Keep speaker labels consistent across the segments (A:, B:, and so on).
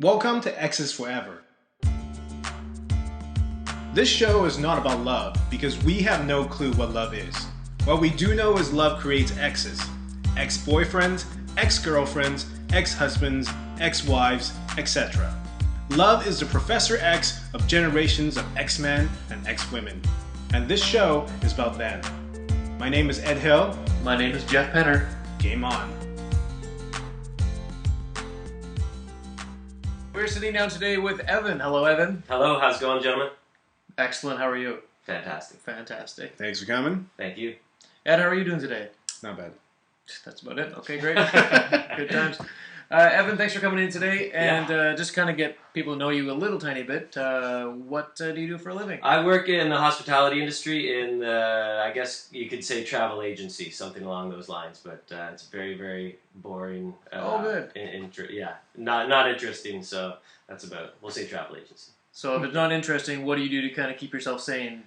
A: Welcome to Exes Forever. This show is not about love because we have no clue what love is. What we do know is love creates exes. Ex-boyfriends, ex-girlfriends, ex-husbands, ex-wives, etc. Love is the Professor X of generations of X-men and X-women. And this show is about them. My name is Ed Hill.
B: My name is Jeff Penner.
A: Game on.
B: We're sitting down today with Evan. Hello, Evan.
C: Hello, how's it going, gentlemen?
B: Excellent. How are you?
C: Fantastic.
B: Fantastic.
A: Thanks for coming.
C: Thank you.
B: Ed, how are you doing today?
A: Not bad.
B: That's about it. Okay, great. Good times. Evan, thanks for coming in today. And just kind of get people to know you a little tiny bit. What do you do for a living?
C: I work in the hospitality industry in the, I guess you could say travel agency, something along those lines. But it's very, very boring.
B: Good.
C: Not interesting. So that's about, we'll say travel agency.
B: So if it's not interesting, what do you do to kind of keep yourself sane?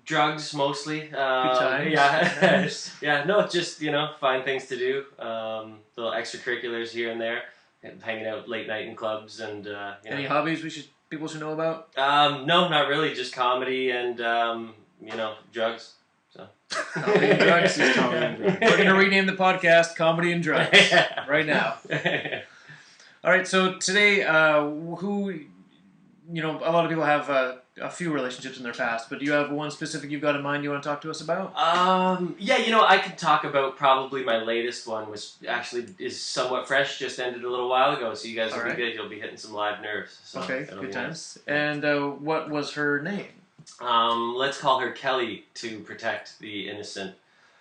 C: Drugs mostly.
B: Good times.
C: Yeah.
B: Nice.
C: Yeah, no, just, find things to do. Little extracurriculars here and there. And hanging out late night in clubs and,
B: Any hobbies people should know about?
C: No, not really. Just comedy and, drugs. So.
B: Comedy and drugs.
A: Comedy and drugs.
B: We're going to rename the podcast Comedy and Drugs right now. All right, so today, a lot of people have a few relationships in their past, but do you have one specific you've got in mind you want to talk to us about?
C: I could talk about probably my latest one, which actually is somewhat fresh, just ended a little while ago, so you guys will be good. You'll be hitting some live nerves. So
B: okay, good times. Nice. And what was her name?
C: Let's call her Kelly to protect the innocent.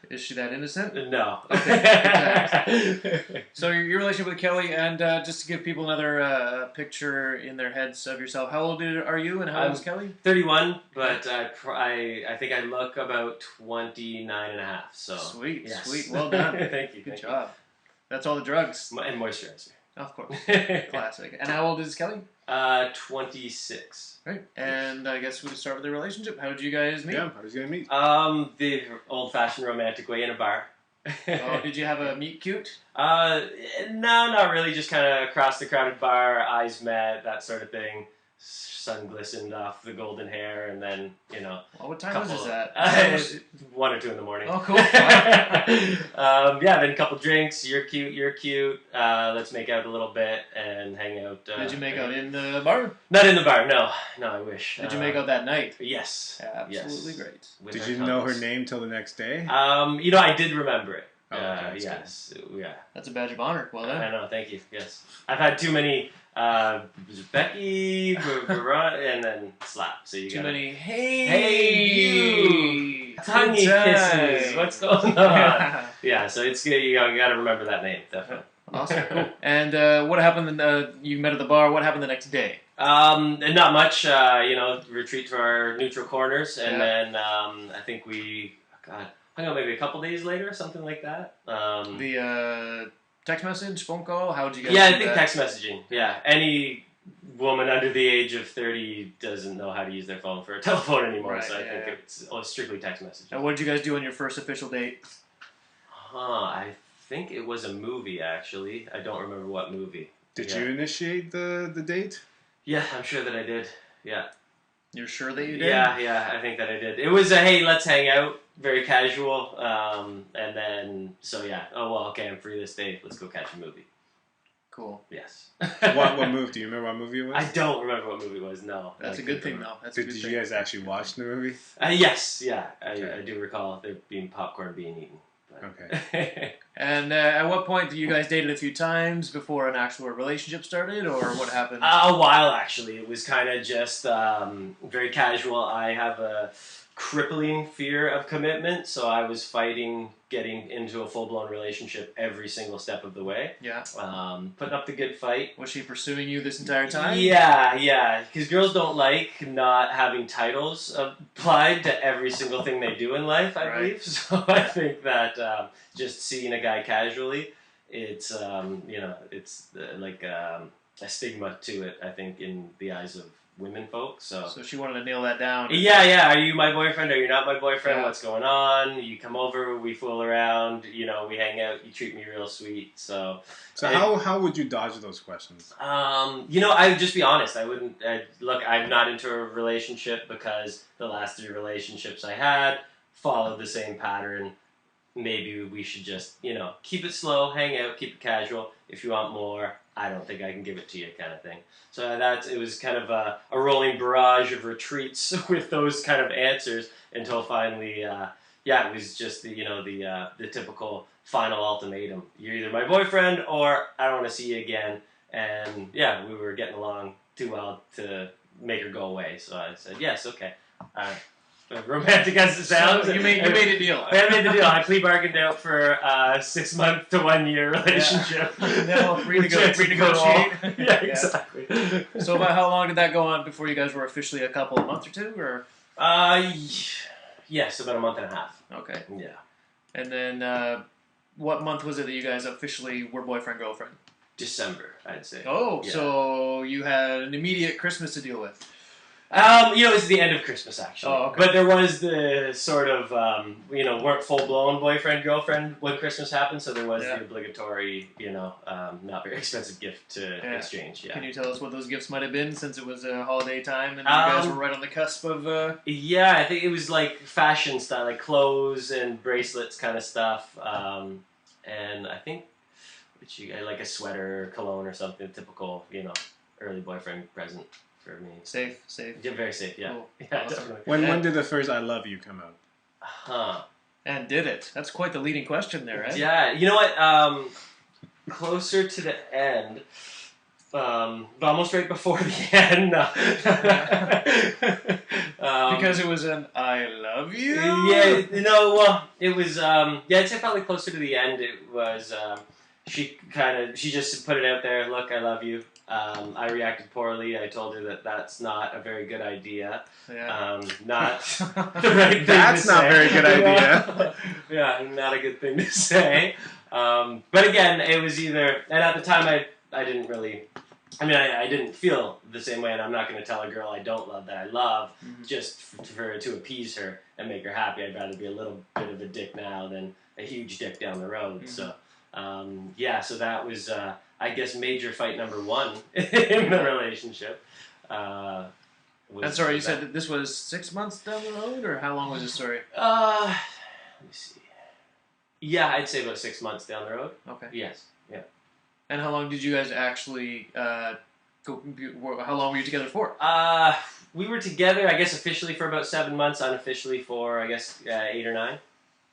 B: Is she that innocent?
C: No.
B: Okay. So your relationship with Kelly, and just to give people another picture in their heads of yourself, how old are you, and how old is Kelly?
C: 31, but I think I look about 29 and a half. So
B: sweet,
C: yes.
B: Sweet, well done.
C: Thank you.
B: Good job. That's all the drugs
C: and moisturizer.
B: Of course, classic. And how old is Kelly?
C: 26.
B: Right, and I guess we could start with the relationship. How did you guys meet?
A: Yeah, how did you guys meet?
C: The old-fashioned romantic way in a bar.
B: Oh, did you have a meet cute?
C: No, not really. Just kind of across the crowded bar, eyes met, that sort of thing. Sun glistened off the golden hair, and then,
B: Well, what time was that?
C: 1 or 2 in the morning.
B: Oh, cool.
C: Then a couple drinks. You're cute. Let's make out a little bit and hang out.
B: Did you make out in the bar?
C: Not in the bar, no. No, I wish.
B: Did you make out that night?
C: Yes.
B: Absolutely great.
A: Did you know her name till the next day?
C: I did remember it.
A: Yes.
C: Good. Yeah.
B: That's a badge of honor. Well done.
C: I know, thank you. Yes. I've had too many Becky, and then slap. So you
B: too many. Hey,
C: you, tongue kisses. What's going on? Yeah, so it's good. You got to remember that name, definitely.
B: Awesome, cool. And what happened? You met at the bar. What happened the next day?
C: And not much. Retreat to our neutral corners, and then I think we hung out maybe a couple days later, something like that.
B: The text message, phone call. How did you guys?
C: Yeah, I think text messaging. Yeah, any woman under the age of 30 doesn't know how to use their phone for a telephone anymore, right, so I think it's strictly text messaging.
B: And what did you guys do on your first official date?
C: I think it was a movie, actually. I don't remember what movie.
A: Did you initiate the date?
C: Yeah, I'm sure that I did. Yeah.
B: You're sure that you did?
C: Yeah, I think that I did. It was a, hey, let's hang out, very casual, and then, okay, I'm free this day, let's go catch a movie.
B: Cool.
C: Yes.
A: What movie? Do you remember what movie it was?
C: I don't remember what movie it was, no.
B: That's a good thing, though.
A: Did you guys actually watch the movie?
C: Yes, yeah. I do recall there being popcorn being eaten.
A: Okay.
B: And at what point did you guys dated a few times before an actual relationship started, or what happened?
C: A while, actually. It was kind of just very casual. I have a crippling fear of commitment, so I was fighting getting into a full-blown relationship every single step of the way.
B: Yeah.
C: Putting up the good fight.
B: Was she pursuing you this entire time?
C: Yeah. Because girls don't like not having titles applied to every single thing they do in life, I believe. So I think that just seeing a guy casually, it's, a stigma to it, I think, in the eyes of women folks. So
B: she wanted to nail that down.
C: yeah. Are you my boyfriend? Are you not my boyfriend?
B: Yeah.
C: What's going on? You come over, we fool around. We hang out. You treat me real sweet. So
A: how would you dodge those questions?
C: I would just be honest. I wouldn't look. I'm not into a relationship because the last 3 relationships I had followed the same pattern. Maybe we should just, keep it slow, hang out, keep it casual. If you want more, I don't think I can give it to you, kind of thing. So it was kind of a rolling barrage of retreats with those kind of answers until finally, it was just the typical final ultimatum. You're either my boyfriend or I don't want to see you again. And we were getting along too well to make her go away. So I said, yes, okay. Romantic as it sounds.
B: So you made a deal.
C: I made the deal. I plea bargained out for a 6-month to 1 year relationship.
B: Yeah. No, renegotiate.
C: Yeah, exactly.
B: So about how long did that go on before you guys were officially a couple? A month or 2, or?
C: Yes, about a month and a half.
B: Okay.
C: Yeah.
B: And then, what month was it that you guys officially were boyfriend girlfriend?
C: December, I'd say.
B: Oh,
C: yeah.
B: So you had an immediate Christmas to deal with.
C: It's the end of Christmas, actually.
B: Oh, okay.
C: But there was the sort of, weren't full-blown boyfriend-girlfriend when Christmas happened, so there was the obligatory, not very expensive gift to exchange, yeah.
B: Can you tell us what those gifts might have been, since it was a holiday time and you guys were right on the cusp of...
C: Yeah, I think it was like fashion style, like clothes and bracelets kind of stuff, and I think like a sweater or cologne or something, typical, early boyfriend present. For me.
B: Safe.
C: Yeah, very safe, yeah.
B: Cool.
C: Yeah,
B: Awesome.
C: definitely.
A: When did the first I love you come out?
C: Huh.
B: And did it? That's quite the leading question there, right?
C: Yeah, you know what? Closer to the end, but almost right before the end.
B: Because it was an I love you?
C: Yeah, it was, I'd say probably closer to the end. It was, she just put it out there, look, I love you. I reacted poorly. I told her that that's not a very good idea.
B: Yeah.
C: Not the right thing
A: That's
C: to
A: not
C: say.
A: a very good idea.
C: Yeah, not a good thing to say. But again, it was either, and at the time I didn't really, I didn't feel the same way, and I'm not going to tell a girl I don't love that I love just to appease her and make her happy. I'd rather be a little bit of a dick now than a huge dick down the road. So, so that was, I guess, major fight number 1 in the relationship.
B: And sorry, you said that this was 6 months down the road, or how long was the story?
C: Let me see. Yeah, I'd say about 6 months down the road.
B: Okay.
C: Yes. Yeah.
B: And how long did you guys actually how long were you together for?
C: We were together, I guess, officially for about 7 months, unofficially for, I guess, 8 or 9.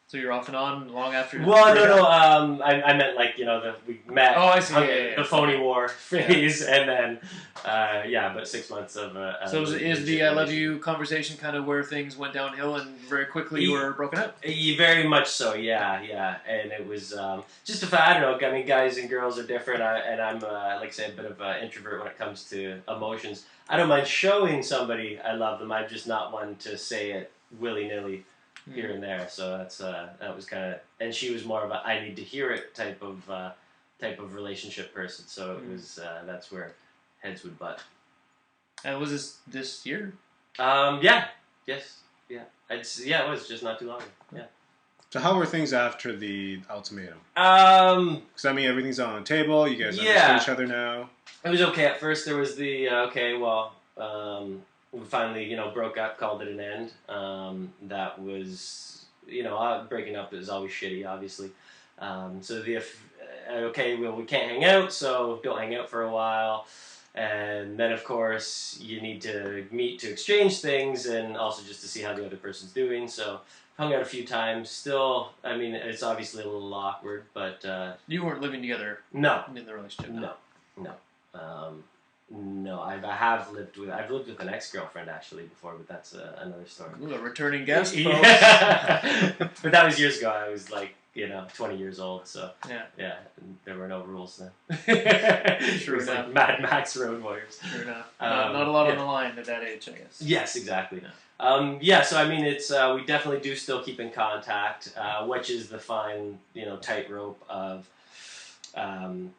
B: So you're off and on long after?
C: Well, no. I meant like we met.
B: Oh, I see.
C: The phony war phase, and then about 6 months of.
B: So is the I love you conversation kind of where things went downhill and very quickly you were broken up?
C: Very much so. Yeah, and it was just a fact. I don't know. I mean, guys and girls are different, and I'm like I say, a bit of an introvert when it comes to emotions. I don't mind showing somebody I love them. I'm just not one to say it willy-nilly. Here and there, so that was kind of, and she was more of a I need to hear it type of relationship person. So it was that's where heads would butt.
B: And was this year?
C: Yes, it was just not too long ago. Yeah.
A: So how were things after the ultimatum? Because everything's on the table. You guys understand each other now.
C: It was okay at first. There was the we finally, broke up, called it an end. That was, breaking up is always shitty, obviously. So we can't hang out, so don't hang out for a while. And then, of course, you need to meet to exchange things and also just to see how the other person's doing. So hung out a few times. Still, it's obviously a little awkward, but...
B: you weren't living together
C: no.
B: in the relationship?
C: No. No, I've lived with an ex-girlfriend actually before, but that's another story.
B: Ooh, a returning guest, folks.
C: Yeah. But that was years ago. I was 20 years old, so yeah, there were no rules then.
B: Sure enough.
C: Like Mad Max Road Warriors.
B: Sure enough. Not a lot on the line at that age, I guess.
C: Yes, exactly.
B: Yeah.
C: So it's we definitely do still keep in contact, which is the fine tightrope of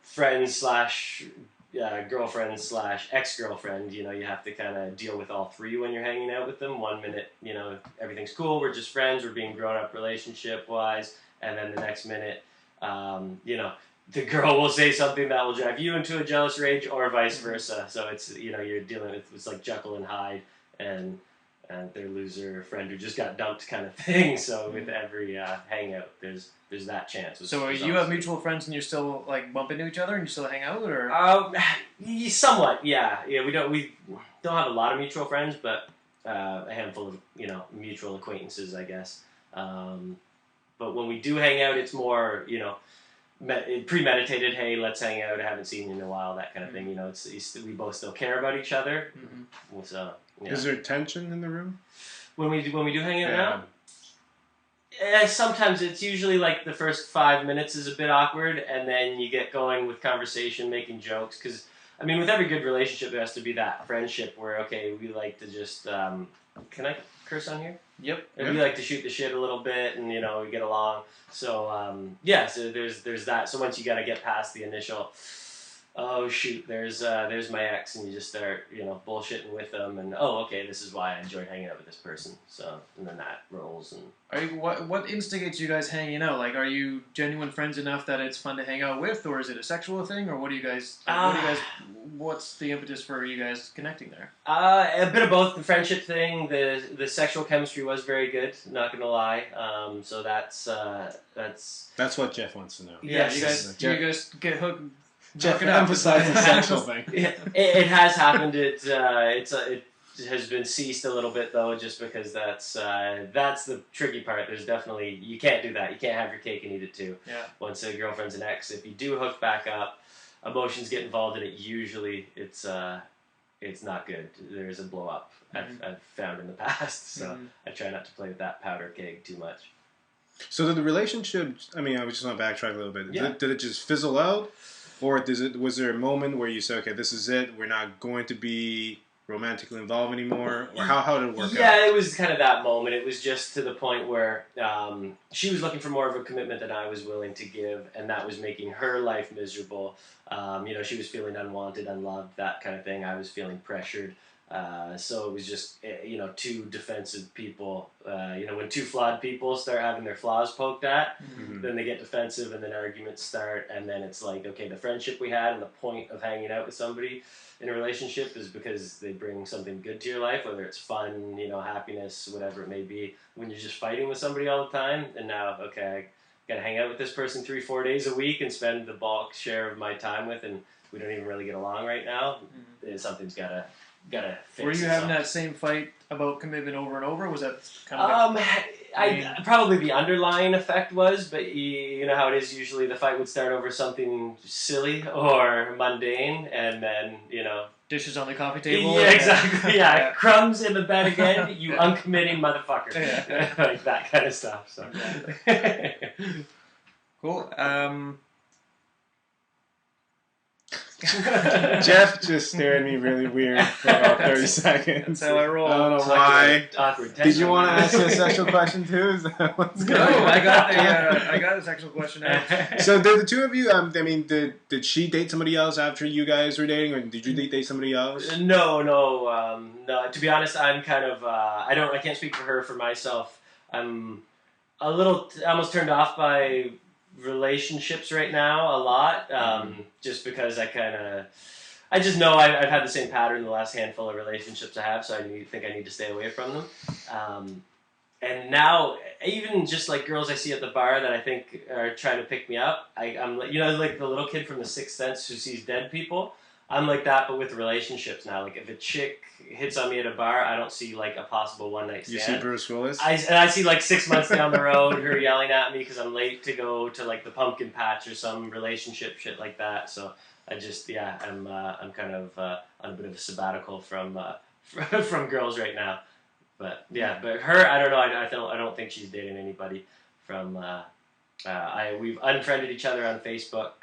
C: friends / girlfriend slash ex-girlfriend, you know, you have to kind of deal with all three when you're hanging out with them. One minute, you know, everything's cool, we're just friends, we're being grown up relationship wise, and then the next minute, you know, the girl will say something that will drive you into a jealous rage, or vice versa. So it's, you know, you're dealing with, it's like Jekyll and Hyde and their loser friend who just got dumped kind of thing. So with every hangout, there's that chance.
B: So you have mutual friends and you're still like bump into each other and you still hang out, or?
C: Somewhat, yeah. We don't have a lot of mutual friends, but a handful of, you know, mutual acquaintances, I guess. But when we do hang out, it's more, you know, premeditated. Hey, let's hang out. I haven't seen you in a while. That kind of thing. You know, we both still care about each other. So, yeah.
A: Is there tension in the room
C: when we do hang out now? Sometimes it's usually like the first 5 minutes is a bit awkward, and then you get going with conversation, making jokes. Because I mean, with every good relationship, there has to be that friendship where, okay, we like to just can I curse on here?
B: Yep.
C: And we like to shoot the shit a little bit, and you know, we get along. So yeah, so there's that. So once you gotta get past the initial, oh shoot, there's my ex, and you just start, you know, bullshitting with them, and oh, okay, this is why I enjoyed hanging out with this person. So, and then that rolls. And
B: are you, what instigates you guys hanging out? Like, are you genuine friends enough that it's fun to hang out with, or is it a sexual thing, or what do you guys? What's the impetus for you guys connecting there?
C: A bit of both. The friendship thing, the sexual chemistry was very good. Not gonna lie. So that's
A: What Jeff wants to know.
B: Yeah,
C: yes.
B: you guys get hooked.
A: Jeff emphasized the sexual thing.
C: Yeah, it has happened. It has been ceased a little bit though, just because that's the tricky part. There's definitely, you can't do that. You can't have your cake and eat it too.
B: Yeah.
C: Once a girlfriend's an ex, if you do hook back up, emotions get involved in it. Usually, it's not good. There's a blow up. I've found in the past. So I try not to play with that powder keg too much.
A: So did the relationship? I mean, I was just going to backtrack a little bit.
C: Yeah.
A: Did it just fizzle out? Or was there a moment where you said, okay, this is it, we're not going to be romantically involved anymore? Or how did it work out?
C: Yeah, it was kind of that moment. It was just to the point where she was looking for more of a commitment than I was willing to give, and that was making her life miserable. You know, she was feeling unwanted, unloved, that kind of thing. I was feeling pressured. So it was just, you know, two defensive people. You know, when two flawed people start having their flaws poked at, then they get defensive, and then arguments start, and then it's like, okay, the friendship we had and the point of hanging out with somebody in a relationship is because they bring something good to your life, whether it's fun, you know, happiness, whatever it may be. When you're just fighting with somebody all the time, and now, okay, I gotta hang out with this person 3-4 days a week and spend the bulk share of my time with, and we don't even really get along right now, something's gotta fix.
B: Were you having that same fight about commitment over and over? Was that kind of
C: probably the underlying effect was, but you know how it is, usually the fight would start over something silly or mundane, and then, you know,
B: dishes on the coffee table?
C: Yeah, exactly. Yeah, crumbs in the bed again, you uncommitting motherfucker.
B: Yeah.
C: Like that kind of stuff. So.
B: Cool.
A: Jeff just stared at me really weird for about 30 seconds.
B: That's how I roll.
A: I don't know why.
C: Awkward.
A: Did you want to ask a sexual question too? Is that what's going on?
B: No, I got a sexual question now.
A: So did the two of you, I mean, did she date somebody else after you guys were dating, or did you date somebody else?
C: No. To be honest, I'm kind of, I can't speak for her, for myself. I'm almost turned off by relationships right now a lot, just because I just know I've had the same pattern the last handful of relationships I have, so I think I need to stay away from them. And now, even just like girls I see at the bar that I think are trying to pick me up, I'm like, you know, like the little kid from The Sixth Sense who sees dead people. I'm like that, but with relationships now. Like if a chick hits on me at a bar, I don't see like a possible one night stand.
A: You see Bruce Willis?
C: I see like 6 months down the road her yelling at me because I'm late to go to like the pumpkin patch or some relationship shit like that. So I just, yeah, I'm kind of on a bit of a sabbatical from from girls right now. But yeah, but her, I don't know. I don't think she's dating anybody from. We've unfriended each other on Facebook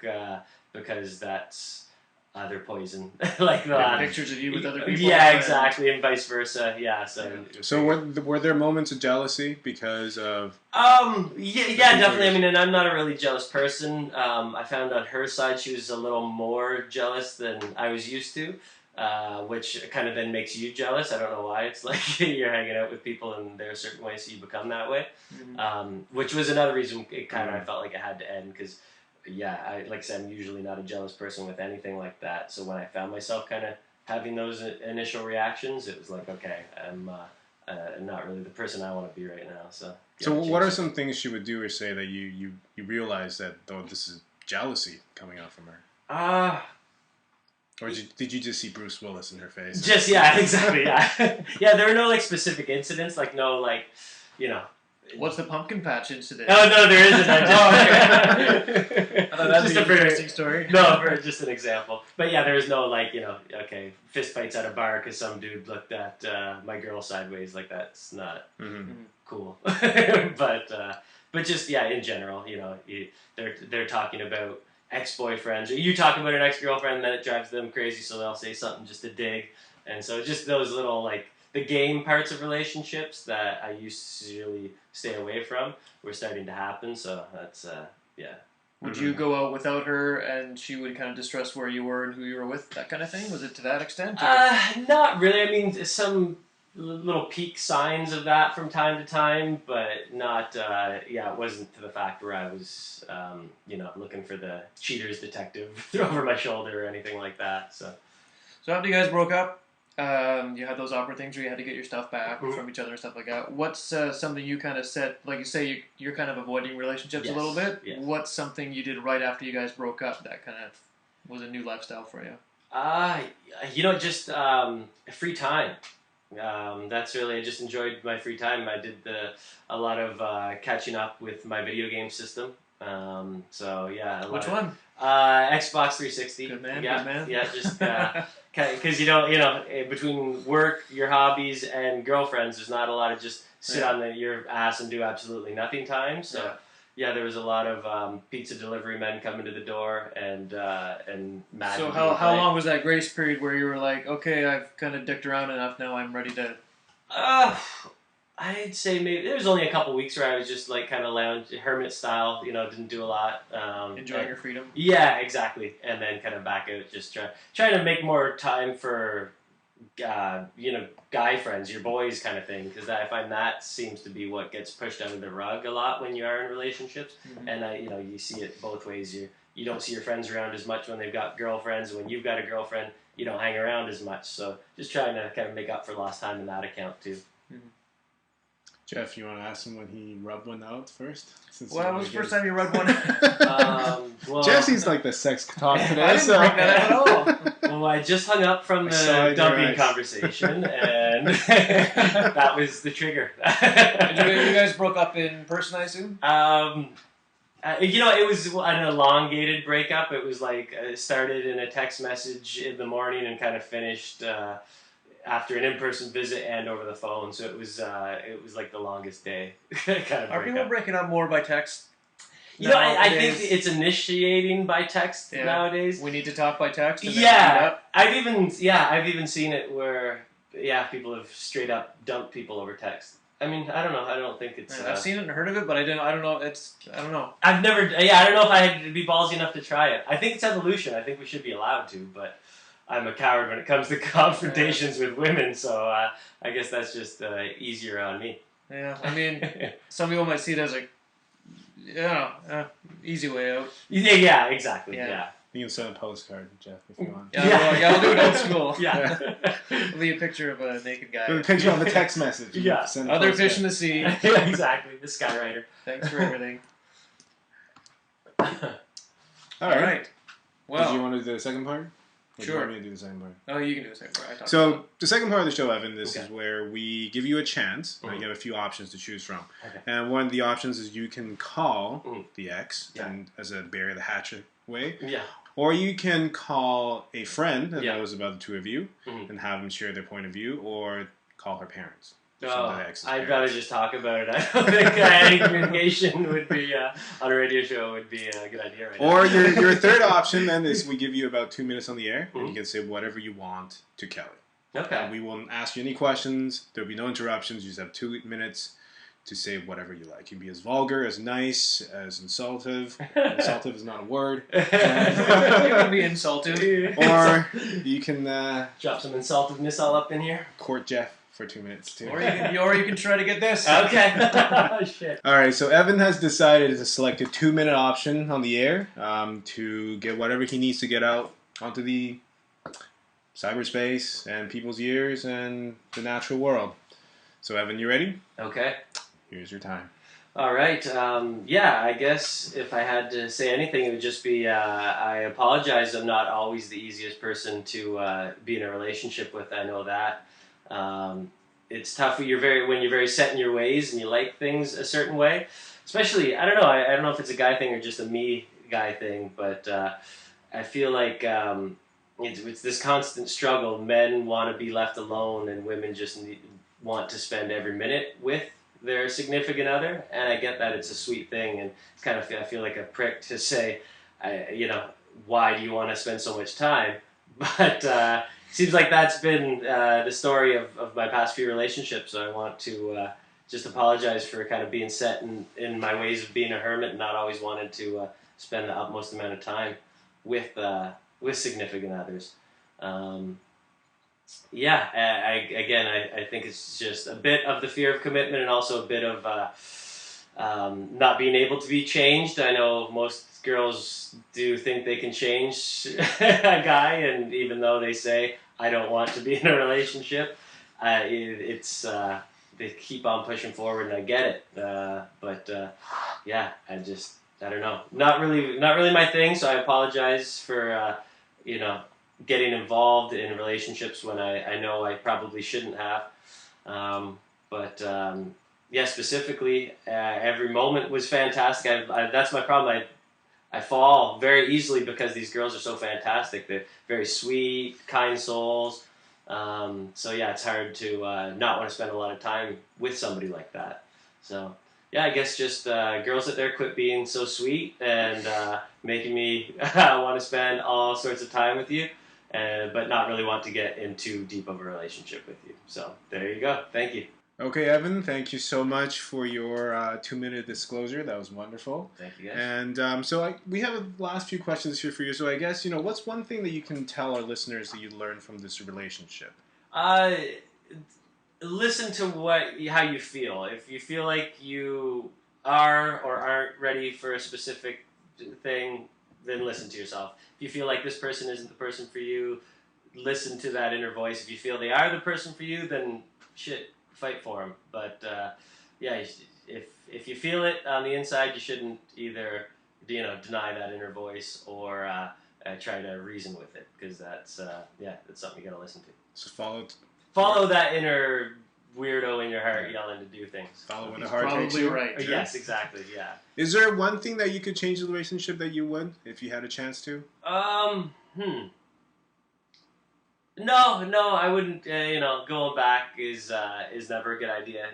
C: because that's. They're poison. Like
B: pictures of you with other people.
C: Yeah, exactly, and vice versa. Yeah, so.
A: So were there moments of jealousy because of?
C: Yeah, definitely. I mean, and I'm not a really jealous person. I found on her side she was a little more jealous than I was used to. Which kind of then makes you jealous. I don't know why. It's like you're hanging out with people and there are certain ways so you become that way. Which was another reason it kind of I felt like it had to end because, yeah, like I said, I'm usually not a jealous person with anything like that. So when I found myself kind of having those initial reactions, it was like, okay, I'm not really the person I want to be right now. So
A: what are some things she would do or say that you realize that this is jealousy coming out from her? Or did you just see Bruce Willis in her face?
C: Just, yeah, exactly, yeah. Yeah, there were no, like, specific incidents, like, no, like, you know.
B: What's the pumpkin patch incident?
C: Oh, no, there isn't.
B: Okay. I thought that'd be an interesting story.
C: No, for just an example. But, yeah, there was no, like, you know, okay, fist fights at a bar because some dude looked at my girl sideways. Like, that's not cool. But just, yeah, in general, you know, they're talking about ex-boyfriends, or you talk about an ex-girlfriend, then it drives them crazy, so they'll say something just to dig. And so just those little, like, the game parts of relationships that I used to really stay away from were starting to happen, so that's, yeah.
B: Would you go out without her and she would kind of distrust where you were and who you were with, that kind of thing? Was it to that extent?
C: Not really. I mean, some little peak signs of that from time to time, but not, it wasn't to the fact where I was, looking for the cheater's detective over my shoulder or anything like that. So
B: after you guys broke up, you had those awkward things where you had to get your stuff back from each other and stuff like that. What's something you kind of said, like you say, you're kind of avoiding relationships a little bit.
C: Yes.
B: What's something you did right after you guys broke up that kind of was a new lifestyle for you?
C: Just free time. That's really, I just enjoyed my free time. I did a lot of catching up with my video game system.
B: Which one?
C: Xbox 360.
B: Good man,
C: yeah,
B: good man.
C: Yeah, just because between work, your hobbies, and girlfriends, there's not a lot of just sit on your ass and do absolutely nothing time. So there was a lot of pizza delivery men coming to the door and Madden.
B: So how long was that grace period where you were like, okay, I've kind of dicked around enough, now I'm ready to?
C: I'd say maybe there was only a couple weeks where I was just like kind of lounge hermit style, didn't do a lot.
B: Enjoying your freedom.
C: Yeah, exactly. And then kind of back out, just trying to make more time for, guy friends, your boys kind of thing, because I find that seems to be what gets pushed under the rug a lot when you are in relationships. And you see it both ways. You don't see your friends around as much when they've got girlfriends. When you've got a girlfriend, you don't hang around as much. So just trying to kind of make up for lost time in that account too.
A: Jeff, you want to ask him when he rubbed one out first?
B: Well, it was the first time you rubbed one out.
A: Jesse's like the sex talk today.
B: I didn't bring that up at all.
C: Well, I just hung up from the dumping conversation, and that was the trigger.
B: You guys broke up in person, I assume?
C: It was an elongated breakup. It was like it started in a text message in the morning and kind of finished after an in-person visit and over the phone. So it was like the longest day kind of breakup.
B: Are people breaking up more by text?
C: I think it's initiating by text nowadays.
B: We need to talk by text. And
C: I've even seen it where people have straight up dumped people over text. I mean, I don't know. I don't think it's.
B: I've seen it and heard of it, but I don't know. I don't know.
C: I've never. I don't know if I had to be ballsy enough to try it. I think it's evolution. I think we should be allowed to, but I'm a coward when it comes to confrontations with women. So I guess that's just easier on me.
B: Yeah, I mean, some people might see it as easy way out.
C: Yeah, exactly. Yeah.
A: You can send a postcard, Jeff, if you want.
B: I'll do it old school.
C: Yeah.
B: It'll be a picture of a naked guy.
A: Put a picture on the text message.
C: Yeah.
B: Other fish in the sea.
C: Yeah, exactly. The Skywriter.
B: Thanks for everything.
A: All right.
B: Well,
A: did you want to do the second part? Or
B: sure.
A: Do you want me to do the second part?
B: Oh, you can do the second part.
A: So the second part of the show, Evan, this is where we give you a chance. You have a few options to choose from.
C: Okay.
A: And one of the options is you can call the ex and as a bury the hatchet way.
C: Yeah.
A: Or you can call a friend that knows about the two of you and have them share their point of view, or call her parents.
C: Oh,
A: the ex's
C: I'd rather
A: parents.
C: just talk about it. I don't think any communication would be on a radio show would be a good idea right
A: Or
C: now.
A: your third option then is we give you about 2 minutes on the air, and you can say whatever you want to Kelly.
C: Okay.
A: We won't ask you any questions. There'll be no interruptions. You just have 2 minutes to say whatever you like. You can be as vulgar, as nice, as insultive. Insultive is not a word.
B: You can be insulted.
A: Or you can
C: Drop some insultiveness all up in here.
A: court Jeff for 2 minutes too.
B: Or you can try to get this.
C: Okay. Oh, shit.
A: All right, so Evan has decided to select a 2-minute option on the air to get whatever he needs to get out onto the cyberspace and people's ears and the natural world. So Evan, you ready?
C: Okay.
A: Here's your time.
C: All right. Yeah, I guess if I had to say anything, it would just be I apologize. I'm not always the easiest person to be in a relationship with. I know that. It's tough when you're very set in your ways and you like things a certain way. Especially, I don't know. I don't know if it's a guy thing or just a me guy thing, but I feel like it's this constant struggle. Men want to be left alone, and women just want to spend every minute with their significant other. And I get that it's a sweet thing, and it's kind of I feel like a prick to say, why do you want to spend so much time? But seems like that's been the story of my past few relationships. So I want to just apologize for kind of being set in my ways of being a hermit and not always wanted to spend the utmost amount of time with significant others. I think it's just a bit of the fear of commitment and also a bit of not being able to be changed. I know most girls do think they can change a guy, and even though they say, I don't want to be in a relationship, they keep on pushing forward, and I get it. I don't know. Not really my thing, so I apologize for, getting involved in relationships when I know I probably shouldn't have. Specifically, every moment was fantastic. That's my problem. I fall very easily because these girls are so fantastic. They're very sweet, kind souls. It's hard to not want to spend a lot of time with somebody like that. So, yeah, I guess just girls out there, quit being so sweet and making me want to spend all sorts of time with you, but not really want to get in too deep of a relationship with you. So, there you go. Thank you.
A: Okay, Evan, thank you so much for your 2-minute disclosure. That was wonderful.
C: Thank you, guys.
A: And we have a last few questions here for you. So I guess, what's one thing that you can tell our listeners that you learned from this relationship?
C: Listen to how you feel. If you feel like you are or aren't ready for a specific thing, then listen to yourself. If you feel like this person isn't the person for you, listen to that inner voice. If you feel they are the person for you, then fight for them. But if you feel it on the inside, you shouldn't either deny that inner voice or try to reason with it, because that's something you gotta listen to.
A: So
C: follow that inner weirdo in your heart yelling to do things.
A: Follow when the
B: He's
A: heart takes
B: probably
A: you.
B: right.
C: Yes, exactly. Yeah.
A: Is there one thing that you could change in the relationship that you would if you had a chance to?
C: No, I wouldn't. Going back is never a good idea.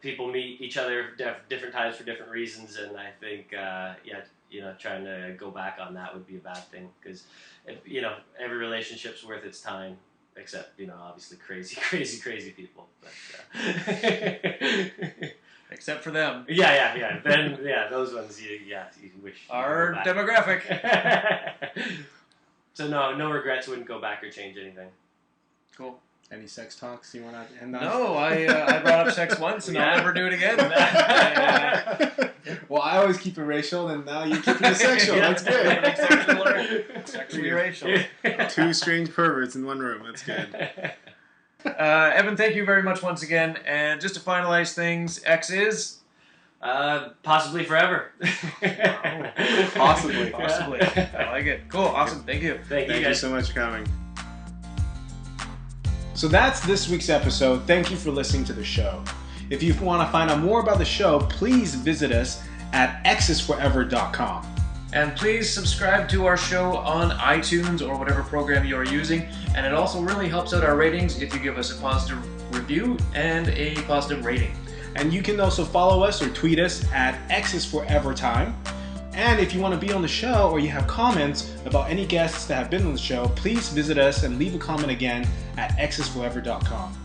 C: People meet each other different times for different reasons, and I think trying to go back on that would be a bad thing, because every relationship's worth its time, except obviously crazy people. But,
B: Except for them.
C: Yeah. Then those ones you wish you
B: Our
C: could go
B: demographic.
C: back. So no regrets. Wouldn't go back or change anything.
B: Cool.
A: Any sex talks you want to end on?
B: No, I brought up sex once, and I'll never do it again.
A: Well, I always keep it racial, and now you're keeping it sexual. That's good.
B: Sexually racial.
A: 2 strange perverts in one room. That's good.
B: Evan, thank you very much once again. And just to finalize things, X is?
C: Possibly forever.
A: Possibly.
B: I like it. Cool. Awesome. Thank you.
C: Thank you
A: Thank you
C: guys.
A: so much for coming. So that's this week's episode. Thank you for listening to the show. If you want to find out more about the show, please visit us at xisforever.com.
B: And please subscribe to our show on iTunes or whatever program you are using. And it also really helps out our ratings if you give us a positive review and a positive rating.
A: And you can also follow us or tweet us at XisForeverTime. And if you want to be on the show or you have comments about any guests that have been on the show, please visit us and leave a comment again at xisforever.com.